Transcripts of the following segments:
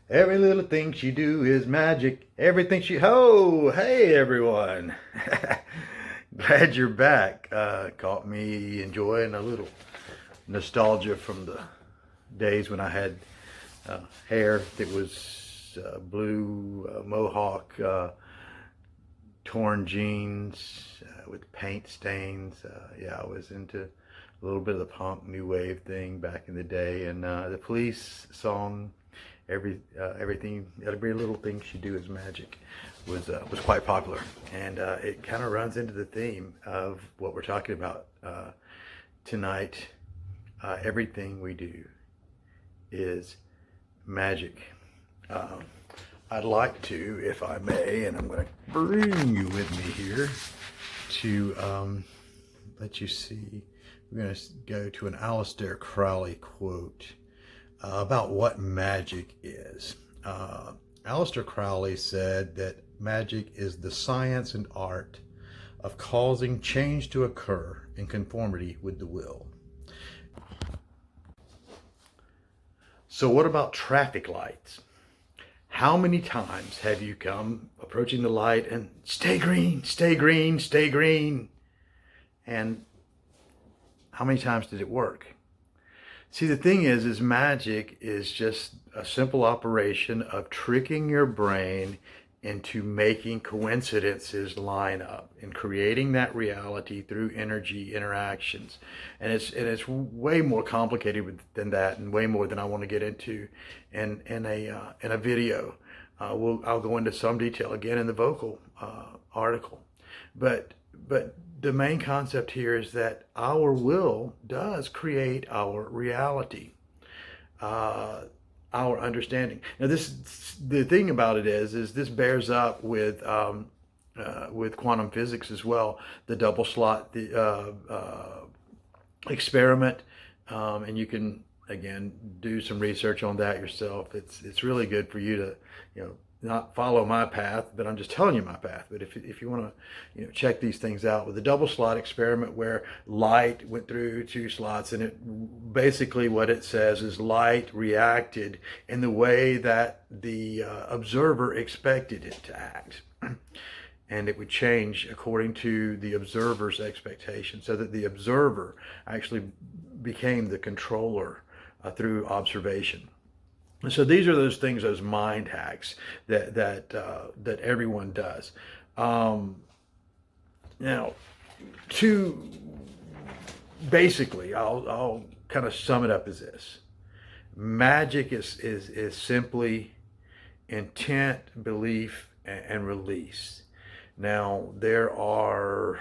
Every little thing she do is magic. Everything she... Oh, hey everyone. Glad you're back. Caught me enjoying a little nostalgia from the days when I had hair that was blue, mohawk, torn jeans with paint stains. Yeah, I was into a little bit of the punk new wave thing back in the day, and the Police song, every little thing she do is magic, was quite popular, and it kind of runs into the theme of what we're talking about tonight. Everything we do is magic. Um, I'd like to, if I may, and I'm going to bring you with me here to let you see. We're going to go to an Aleister Crowley quote about what magic is. Aleister Crowley said that magic is the science and art of causing change to occur in conformity with the will. So what about traffic lights? How many times have you come approaching the light and stay green, stay green, stay green? And how many times did it work? See, the thing is magic is just a simple operation of tricking your brain into making coincidences line up and creating that reality through energy interactions. And it's way more complicated than that, and way more than I want to get into in a video. I'll go into some detail again in the vocal article, but the main concept here is that our will does create our reality, our understanding. Now, the thing about it is this bears up with quantum physics as well. The double slot, experiment, and you can again do some research on that yourself. It's really good for you to not follow my path, but I'm just telling you my path. But if you want to check these things out, with the double slot experiment where light went through two slots, and it basically what it says is light reacted in the way that the observer expected it to act. And it would change according to the observer's expectation, so that the observer actually became the controller through observation. So these are those things, those mind hacks that everyone does. Now, to basically, I'll kind of sum it up as this: magic is simply intent, belief, and release. Now, there are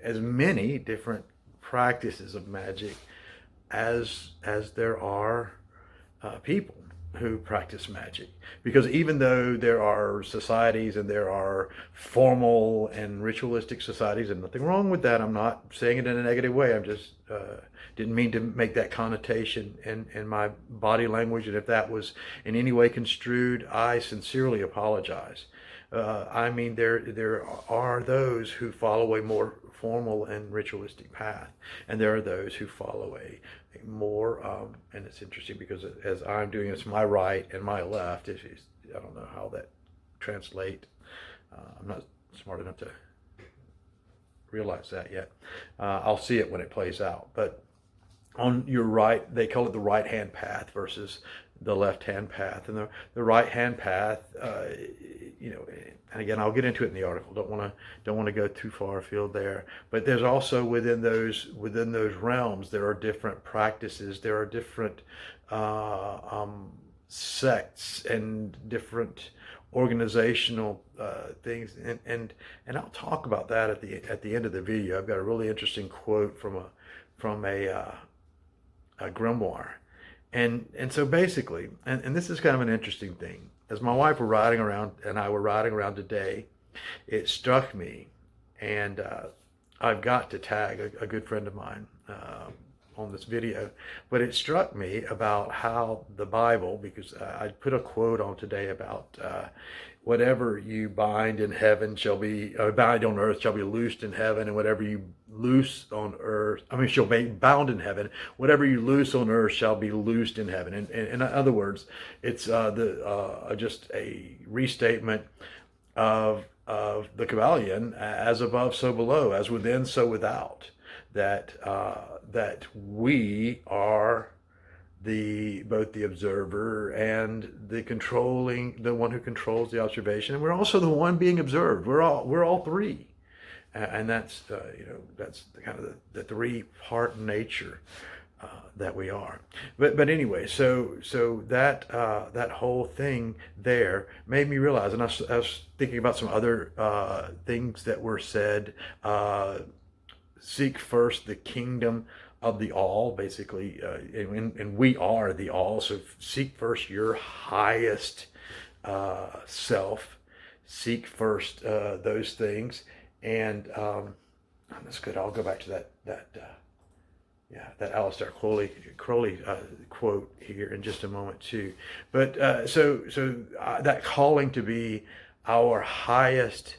as many different practices of magic as there are people who practice magic. Because even though there are societies and there are formal and ritualistic societies, and nothing wrong with that, I'm not saying it in a negative way, I'm just didn't mean to make that connotation in my body language, and if that was in any way construed, I sincerely apologize. I mean, there are those who follow a more formal and ritualistic path, and there are those who follow a more, and it's interesting because as I'm doing this, my right and my left, I don't know how that translate. I'm not smart enough to realize that yet. I'll see it when it plays out. But on your right, they call it the right-hand path versus the left-hand path. And the right-hand path, and again, I'll get into it in the article. Don't want to go too far afield there. But there's also within those realms, there are different practices. There are different sects and different organizational things, and I'll talk about that at the end of the video. I've got a really interesting quote from a grimoire. And so basically, and this is kind of an interesting thing, as my wife and I were riding around today, it struck me, and I've got to tag a good friend of mine, on this video, but it struck me about how the Bible, because I put a quote on today about whatever you bind in heaven shall be bind on earth shall be loosed in heaven, and whatever you loose on earth, shall be bound in heaven. Whatever you loose on earth shall be loosed in heaven. And in other words, it's just a restatement of the Kabbalion, as above, so below, as within, so without. That we are both the observer and the one who controls the observation, and we're also the one being observed. We're all three, and that's that's kind of the three-part nature that we are. But anyway, so that whole thing there made me realize, and I was thinking about some other things that were said. Seek first the kingdom of the all, basically, and we are the all. So seek first your highest self. Seek first those things, and that's good. I'll go back to that Aleister Crowley quote here in just a moment too. But so that calling to be our highest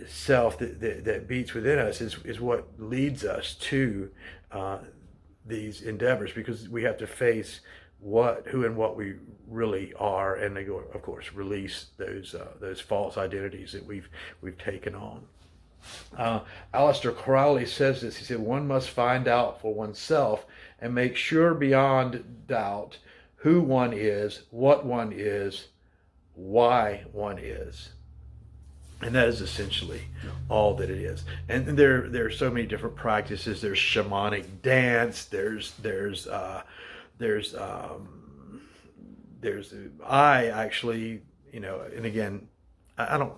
self that beats within us is what leads us to these endeavors, because we have to face who and what we really are, and they go, of course, release those false identities that we've taken on. Aleister Crowley says this. He said, one must find out for oneself and make sure beyond doubt who one is, what one is, why one is. And that is essentially all that it is. And there are so many different practices. There's shamanic dance. I actually, and again, I don't.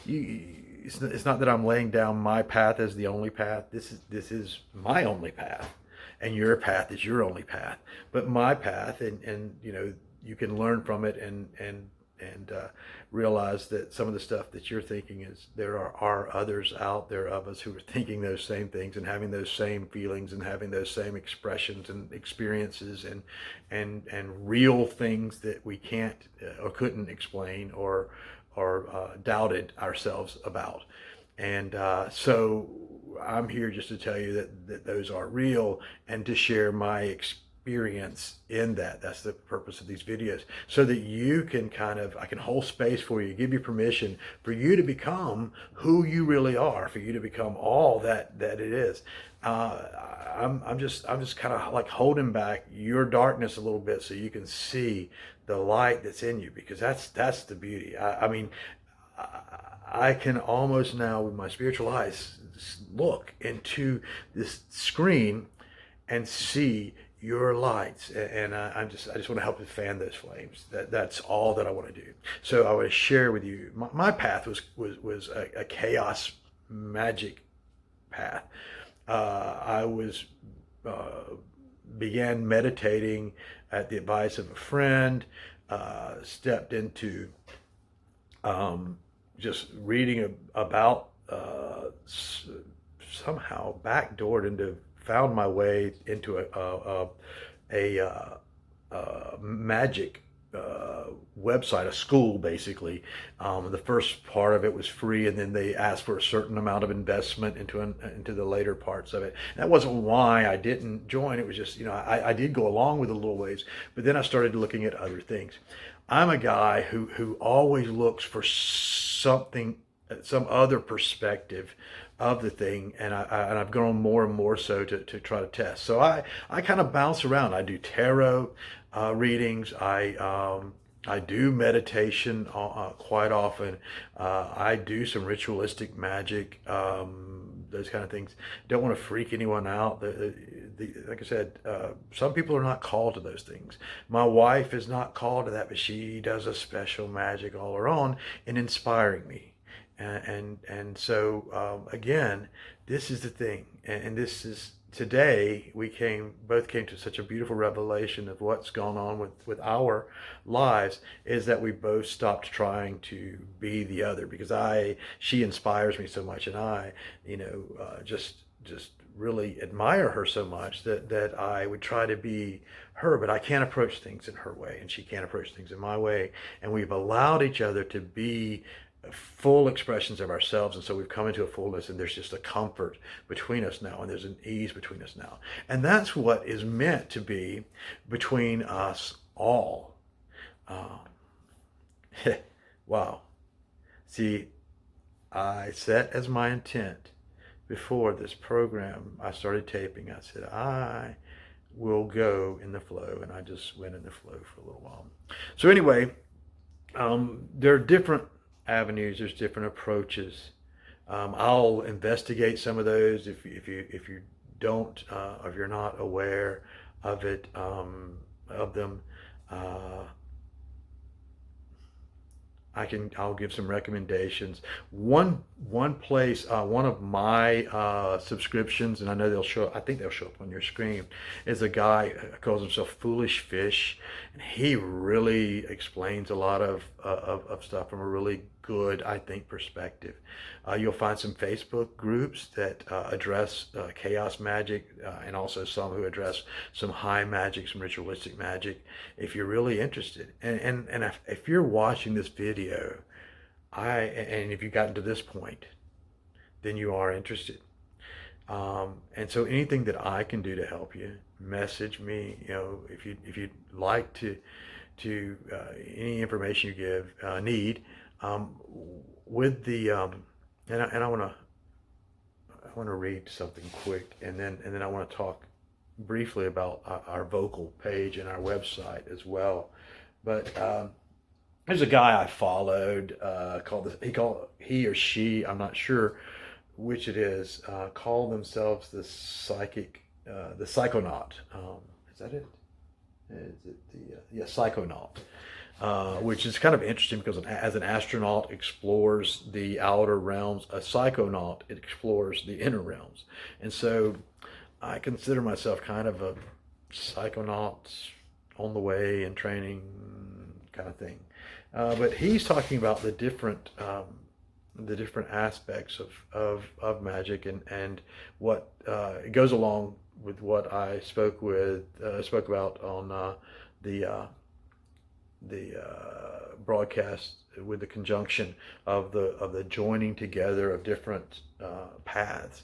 It's not that I'm laying down my path as the only path. This is my only path, and your path is your only path. But my path, and you can learn from it and realize that some of the stuff that you're thinking is there are others out there of us who are thinking those same things and having those same feelings and having those same expressions and experiences and real things that we can't or couldn't explain or doubted ourselves about. And so I'm here just to tell you that those are real and to share my experience in that. That's the purpose of these videos, so that you can I can hold space for you, give you permission for you to become who you really are, for you to become all that it is. I'm just kind of like holding back your darkness a little bit so you can see the light that's in you, because that's the beauty. I can almost now with my spiritual eyes look into this screen and see your lights, and I just want to help to fan those flames. That's all that I want to do. So I want to share with you my path was a chaos magic path. I began meditating at the advice of a friend. Stepped into just reading about somehow backdoored into. Found my way into a Magick website, a school basically. The first part of it was free, and then they asked for a certain amount of investment into the later parts of it. And that wasn't why I didn't join. It was just, I did go along with a little ways, but then I started looking at other things. I'm a guy who always looks for something, some other perspective of the thing, and I've grown more and more so to try to test. So I kind of bounce around. I do tarot readings. I do meditation quite often. I do some ritualistic magic, those kind of things. Don't want to freak anyone out. Like I said, some people are not called to those things. My wife is not called to that, but she does a special magic all her own in inspiring me. And so again, this is the thing, and this is today we both came to such a beautiful revelation of what's gone on with our lives, is that we both stopped trying to be the other, because she inspires me so much, and I just really admire her so much that I would try to be her, but I can't approach things in her way, and she can't approach things in my way. And we've allowed each other to be full expressions of ourselves, and so we've come into a fullness, and there's just a comfort between us now, and there's an ease between us now. And that's what is meant to be between us all. Wow. See, I set as my intent before this program I started taping, I said, I will go in the flow, and I just went in the flow for a little while. So anyway, there are different avenues, there's different approaches. I'll investigate some of those if you don't, or if you're not aware of it, of them. I'll give some recommendations. One place, one of my subscriptions, and I know I think they'll show up on your screen, is a guy who calls himself Foolish Fish, and he really explains a lot of stuff from a really good, I think, perspective. You'll find some Facebook groups that address chaos magic, and also some who address some high magic, some ritualistic magic, if you're really interested. And if you're watching this video, and if you've gotten to this point, then you are interested. And so anything that I can do to help you, message me. If you'd like to any information you need. With the and I want to read something quick, and then I want to talk briefly about our vocal page and our website as well. But there's a guy I followed he or she, I'm not sure which it is, call themselves the Psychonaut. Is that it? Is it the Psychonaut? Which is kind of interesting because as an astronaut explores the outer realms, a psychonaut explores the inner realms. And so I consider myself kind of a psychonaut on the way in training kind of thing. But he's talking about the different aspects of magic, and what it goes along with what I spoke about on the broadcast, with the conjunction of the joining together of different paths.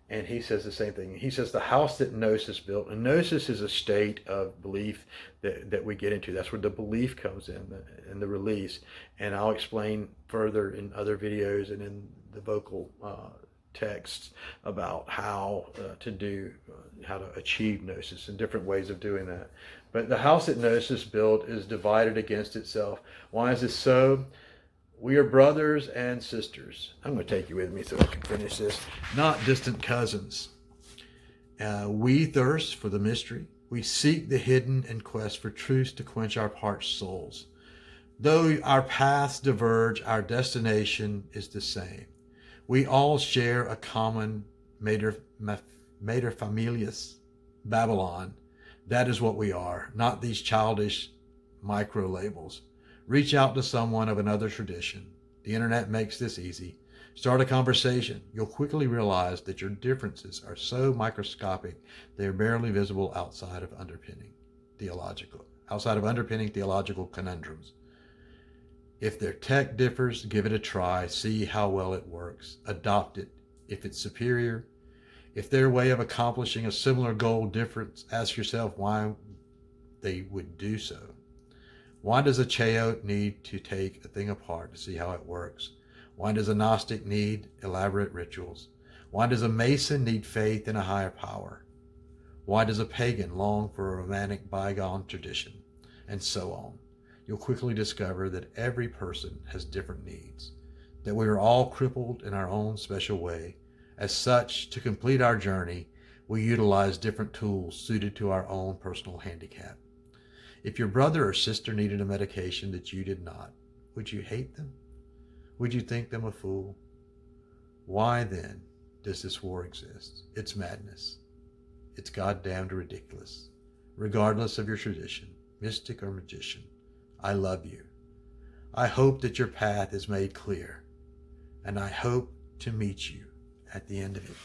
And he says the same thing. He says the house that Gnosis built, and Gnosis is a state of belief that we get into. That's where the belief comes in the release. And I'll explain further in other videos and in the vocal texts about how to achieve Gnosis and different ways of doing that. But the house that Gnosis built is divided against itself. Why is this so? We are brothers and sisters. I'm going to take you with me so I can finish this. Not distant cousins. We thirst for the mystery. We seek the hidden and quest for truths to quench our parched souls. Though our paths diverge, our destination is the same. We all share a common mater familias, Babylon. That is what we are, not these childish micro-labels. Reach out to someone of another tradition. The internet makes this easy. Start a conversation. You'll quickly realize that your differences are so microscopic they are barely visible outside of underpinning theological conundrums. If their tech differs, give it a try. See how well it works. Adopt it if it's superior. If their way of accomplishing a similar goal differs, ask yourself why they would do so. Why does a Chaot need to take a thing apart to see how it works? Why does a Gnostic need elaborate rituals? Why does a Mason need faith in a higher power? Why does a pagan long for a romantic bygone tradition? And so on. You'll quickly discover that every person has different needs, that we are all crippled in our own special way. As such, to complete our journey, we utilize different tools suited to our own personal handicap. If your brother or sister needed a medication that you did not, would you hate them? Would you think them a fool? Why then does this war exist? It's madness. It's goddamned ridiculous. Regardless of your tradition, mystic or magician, I love you. I hope that your path is made clear, and I hope to meet you at the end of it.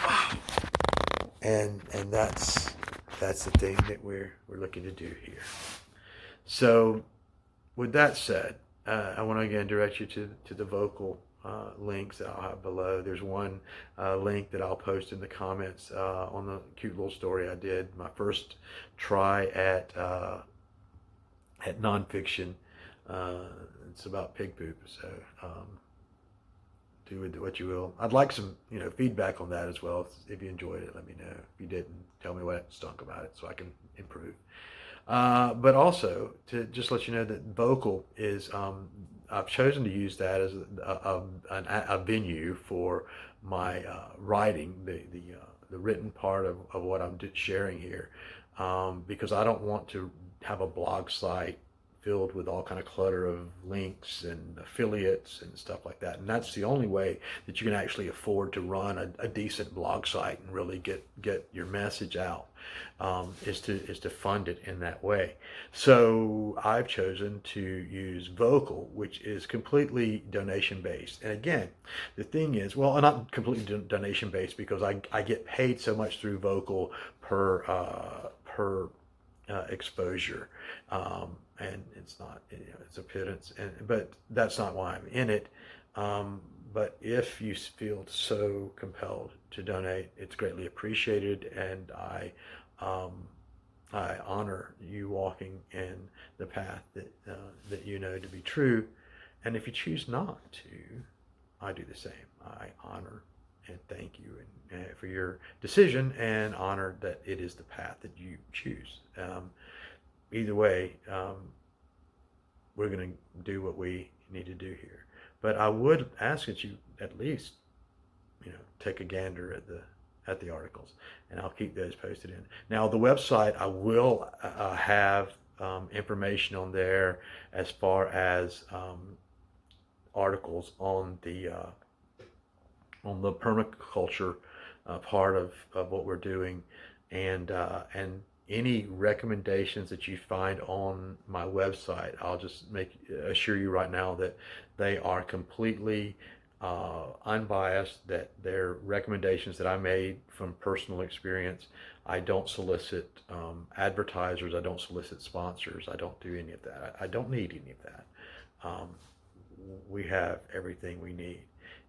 Wow. and that's the thing that we're looking to do here. So, with that said, I want to again direct you to the vocal links that I'll have below. There's one link that I'll post in the comments on the cute little story I did, my first try at nonfiction. It's about pig poop, so do with what you will. I'd like some feedback on that as well. If you enjoyed it, let me know. If you didn't, tell me what stunk about it so I can improve. But also to just let you know that vocal is I've chosen to use that as a venue for my writing, the written part of what I'm sharing here, because I don't want to have a blog site filled with all kind of clutter of links and affiliates and stuff like that. And that's the only way that you can actually afford to run a decent blog site and really get your message out, is to fund it in that way. So I've chosen to use Vocal, which is completely donation based. And again, the thing is, well, not completely donation based, because I get paid so much through Vocal per exposure, and it's not, it's a pittance, but that's not why I'm in it. But if you feel so compelled to donate, it's greatly appreciated, and I honor you walking in the path that you know to be true. And if you choose not to, I do the same. I honor and thank you for your decision, and honor that it is the path that you choose. Either way, we're going to do what we need to do here. But I would ask that you at least, take a gander at the articles, and I'll keep those posted in. Now, the website, I will have information on there as far as articles on the permaculture part of what we're doing, and any recommendations that you find on my website. I'll just assure you right now that they are completely unbiased, that they're recommendations that I made from personal experience. I don't solicit advertisers. I don't solicit sponsors. I don't do any of that. I don't need any of that. We have everything we need.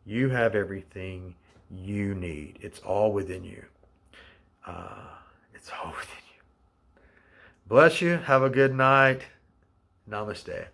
You have everything you need. It's all within you. It's all within you. Bless you. Have a good night. Namaste.